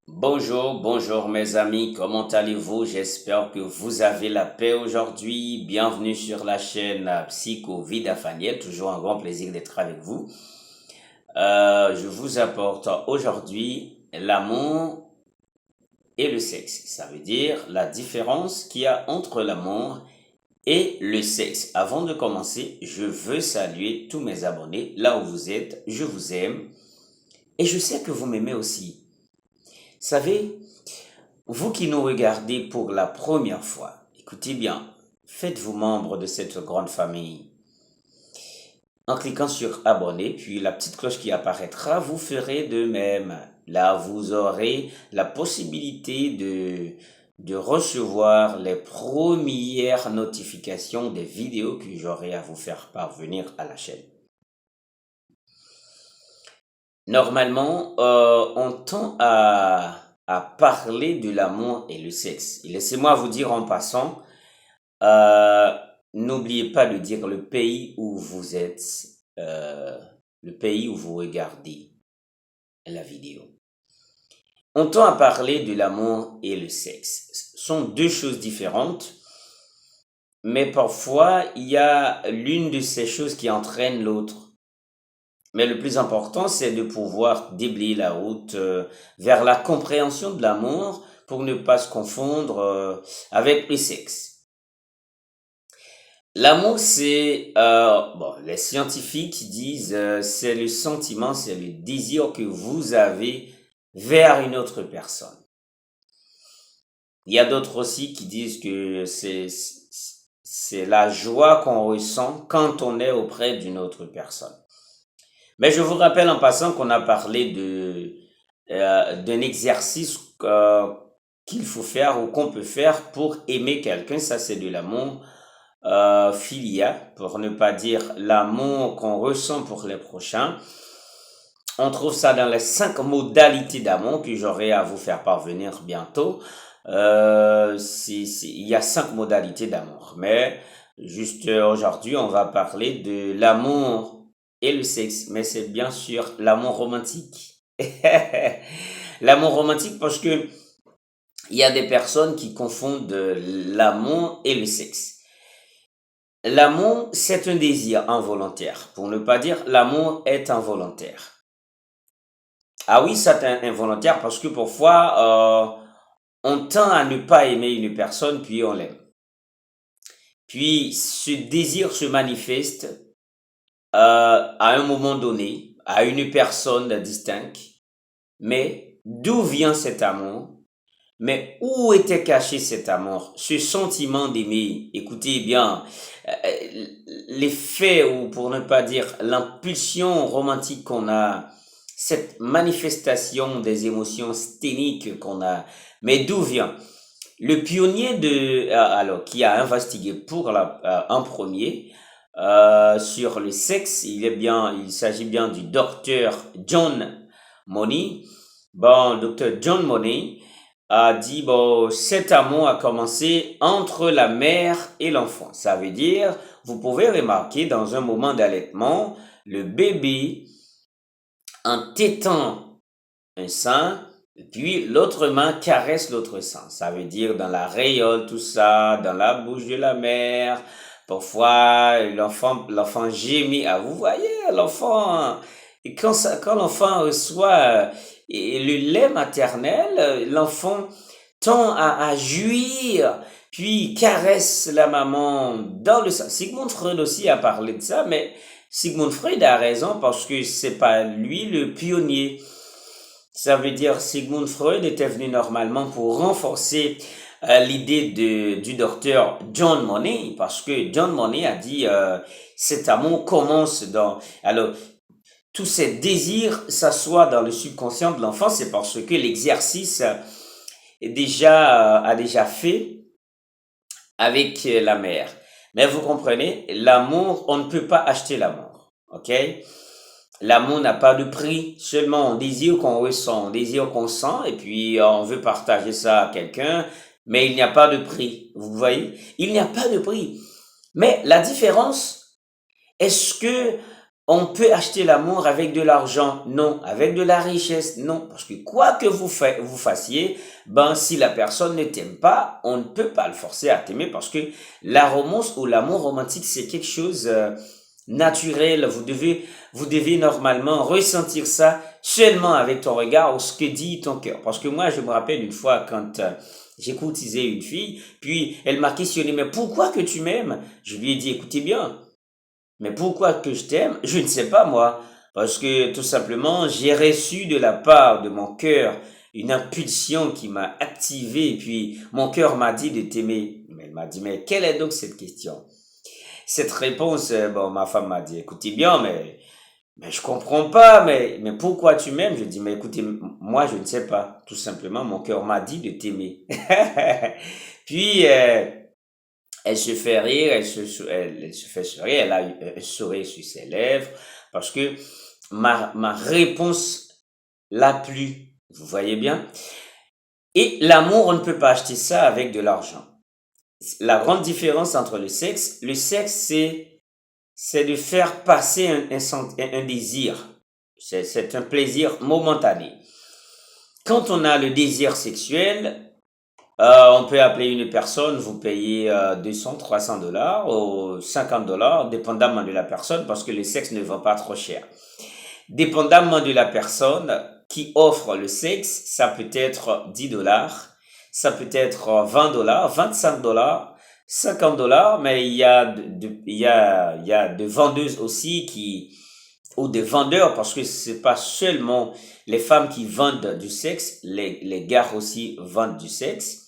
Bonjour, bonjour mes amis, comment allez-vous? J'espère que vous avez la paix aujourd'hui. Bienvenue sur la chaîne Psycho Vida Faniel, toujours un grand plaisir d'être avec vous. Je vous apporte aujourd'hui l'amour et le sexe. Ça veut dire la différence qu'il y a entre l'amour et le sexe. Avant de commencer, je veux saluer tous mes abonnés, là où vous êtes, je vous aime et je sais que vous m'aimez aussi. Savez, vous qui nous regardez pour la première fois, écoutez bien, faites-vous membre de cette grande famille. En cliquant sur abonner, puis la petite cloche qui apparaîtra, vous ferez de même. Là, vous aurez la possibilité de recevoir les premières notifications des vidéos que j'aurai à vous faire parvenir à la chaîne. Normalement, on tend à parler de l'amour et le sexe. Et laissez-moi vous dire en passant, euh, n'oubliez pas de dire le pays où vous êtes, euh, le pays où vous regardez la vidéo. On tend à parler de l'amour et le sexe. Ce sont deux choses différentes, mais parfois il y a l'une de ces choses qui entraîne l'autre. Mais le plus important, c'est de pouvoir déblayer la route vers la compréhension de l'amour pour ne pas se confondre avec le sexe. L'amour, c'est, bon, les scientifiques disent, c'est le sentiment, c'est le désir que vous avez vers une autre personne. Il y a d'autres aussi qui disent que c'est la joie qu'on ressent quand on est auprès d'une autre personne. Mais je vous rappelle en passant qu'on a parlé d'un exercice qu'il faut faire ou qu'on peut faire pour aimer quelqu'un. Ça, c'est de l'amour philia, pour ne pas dire l'amour qu'on ressent pour les prochains. On trouve ça dans les 5 modalités d'amour que j'aurai à vous faire parvenir bientôt. Il y a 5 modalités d'amour. Mais juste aujourd'hui, on va parler de l'amour et le sexe. Mais c'est bien sûr l'amour romantique. L'amour romantique parce que il y a des personnes qui confondent l'amour et le sexe. L'amour, c'est un désir involontaire. Pour ne pas dire l'amour est involontaire. Ah oui, c'est involontaire parce que parfois, on tend à ne pas aimer une personne, puis on l'aime. Puis ce désir se manifeste à un moment donné, à une personne distincte. Mais d'où vient cet amour? Mais où était caché cet amour, ce sentiment d'aimer? Écoutez bien, l'effet, ou pour ne pas dire l'impulsion romantique qu'on a, cette manifestation des émotions sténiques qu'on a, mais d'où vient? Le pionnier alors, qui a investigué pour en premier sur le sexe, il s'agit bien du docteur John Money. Bon, docteur John Money a dit, bon, cet amour a commencé entre la mère et l'enfant. Ça veut dire, vous pouvez remarquer dans un moment d'allaitement, le bébé en tétant un sein, puis l'autre main caresse l'autre sein. Ça veut dire dans la rayole, tout ça, dans la bouche de la mère. Parfois, l'enfant gémit. Ah, vous voyez, l'enfant, et quand l'enfant reçoit le lait maternel, l'enfant tend à jouir, puis caresse la maman dans le sein. Sigmund Freud aussi a parlé de ça, mais Sigmund Freud a raison parce que c'est pas lui le pionnier. Ça veut dire Sigmund Freud était venu normalement pour renforcer l'idée du docteur John Money, parce que John Money a dit cet amour commence dans... Alors, tous ces désirs s'assoient dans le subconscient de l'enfant, c'est parce que l'exercice a déjà fait avec la mère. Mais vous comprenez, l'amour, on ne peut pas acheter l'amour, ok? L'amour n'a pas de prix, seulement on désire qu'on ressent, on désire qu'on sent, et puis on veut partager ça à quelqu'un, mais il n'y a pas de prix, vous voyez? Il n'y a pas de prix. Mais la différence, est-ce que On peut acheter l'amour avec de l'argent? Non. Avec de la richesse? Non. Parce que quoi que vous fassiez, ben, si la personne ne t'aime pas, on ne peut pas le forcer à t'aimer parce que la romance ou l'amour romantique, c'est quelque chose naturel. Vous devez normalement ressentir ça seulement avec ton regard ou ce que dit ton cœur. Parce que moi, je me rappelle une fois quand j'ai courtisé une fille, puis elle m'a questionné, mais pourquoi que tu m'aimes? Je lui ai dit, écoutez bien, mais pourquoi que je t'aime? Je ne sais pas moi. Parce que tout simplement, j'ai reçu de la part de mon cœur une impulsion qui m'a activé, et puis mon cœur m'a dit de t'aimer. Mais elle m'a dit, mais quelle est donc cette question? Cette réponse, bon, ma femme m'a dit, écoutez bien, mais je comprends pas, mais pourquoi tu m'aimes? Je dis, mais écoutez, moi je ne sais pas. Tout simplement, mon cœur m'a dit de t'aimer. Puis, elle se fait rire, elle se fait sourire, elle a un sourire sur ses lèvres, parce que ma réponse l'a plu. Vous voyez bien? Et l'amour, on ne peut pas acheter ça avec de l'argent. La grande différence entre le sexe, c'est de faire passer un désir. C'est un plaisir momentané. Quand on a le désir sexuel, on peut appeler une personne, vous payez 200, 300 dollars ou 50 dollars, dépendamment de la personne, parce que le sexe ne vend pas trop cher. Dépendamment de la personne qui offre le sexe, ça peut être 10 dollars, ça peut être 20 dollars, 25 dollars, 50 dollars, mais il y a de vendeuses aussi ou des vendeurs, parce que c'est pas seulement les femmes qui vendent du sexe, les gars aussi vendent du sexe.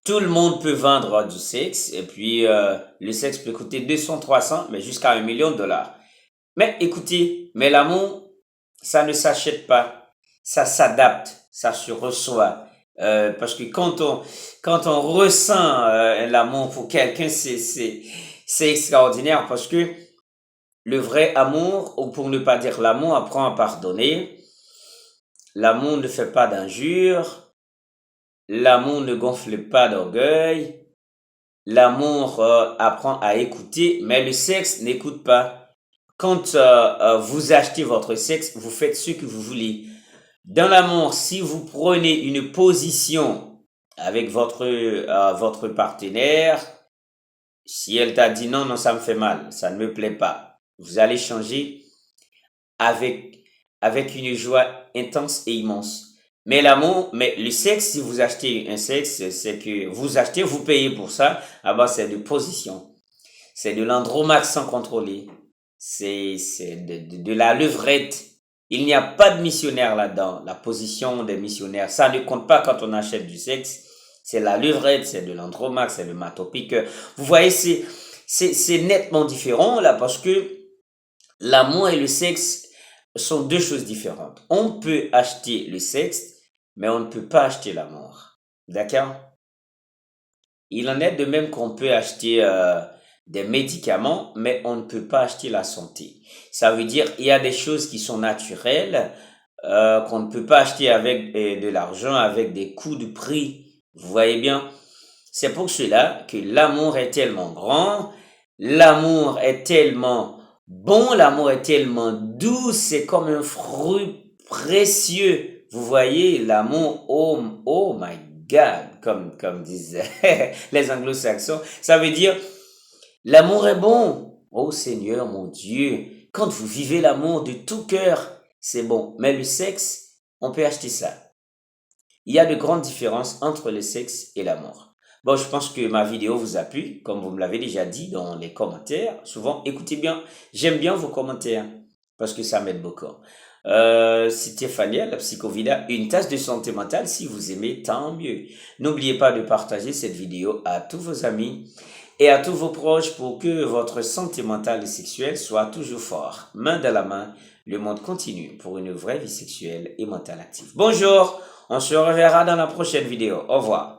Tout le monde peut vendre du sexe et puis le sexe peut coûter 200, 300, mais jusqu'à 1 million de dollars. Mais écoutez, mais l'amour, ça ne s'achète pas, ça s'adapte, ça se reçoit. Parce que quand on ressent l'amour pour quelqu'un, c'est extraordinaire parce que le vrai amour, ou pour ne pas dire l'amour, apprend à pardonner. L'amour ne fait pas d'injures. L'amour ne gonfle pas d'orgueil. L'amour apprend à écouter, mais le sexe n'écoute pas. Quand vous achetez votre sexe, vous faites ce que vous voulez. Dans l'amour, si vous prenez une position avec votre partenaire, si elle t'a dit non, non, ça me fait mal, ça ne me plaît pas, vous allez changer avec une joie intense et immense. Mais l'amour, mais le sexe, si vous achetez un sexe, c'est que vous achetez, vous payez pour ça. Ah bah, c'est de position. C'est de l'andromaque sans contrôler. C'est de la levrette. Il n'y a pas de missionnaire là-dedans. La position des missionnaires, ça ne compte pas quand on achète du sexe. C'est la levrette, c'est de l'andromaque, c'est le matopique. Vous voyez, c'est nettement différent là parce que l'amour et le sexe sont deux choses différentes. On peut acheter le sexe, mais on ne peut pas acheter l'amour. D'accord? Il en est de même qu'on peut acheter des médicaments, mais on ne peut pas acheter la santé. Ça veut dire il y a des choses qui sont naturelles qu'on ne peut pas acheter avec de l'argent, avec des coûts de prix. Vous voyez bien? C'est pour cela que l'amour est tellement grand, l'amour est tellement bon, l'amour est tellement doux, c'est comme un fruit précieux. Vous voyez, l'amour, oh my God, comme disent les anglo-saxons, ça veut dire l'amour est bon. Oh Seigneur, mon Dieu, quand vous vivez l'amour de tout cœur, c'est bon. Mais le sexe, on peut acheter ça. Il y a de grandes différences entre le sexe et l'amour. Bon, je pense que ma vidéo vous a plu, comme vous me l'avez déjà dit dans les commentaires. Souvent, écoutez bien, j'aime bien vos commentaires parce que ça m'aide beaucoup. C'était Fania, la Psychovida, une tasse de santé mentale. Si vous aimez, tant mieux. N'oubliez pas de partager cette vidéo à tous vos amis et à tous vos proches pour que votre santé mentale et sexuelle soit toujours forte. Main dans la main, le monde continue pour une vraie vie sexuelle et mentale active. Bonjour, on se reverra dans la prochaine vidéo. Au revoir.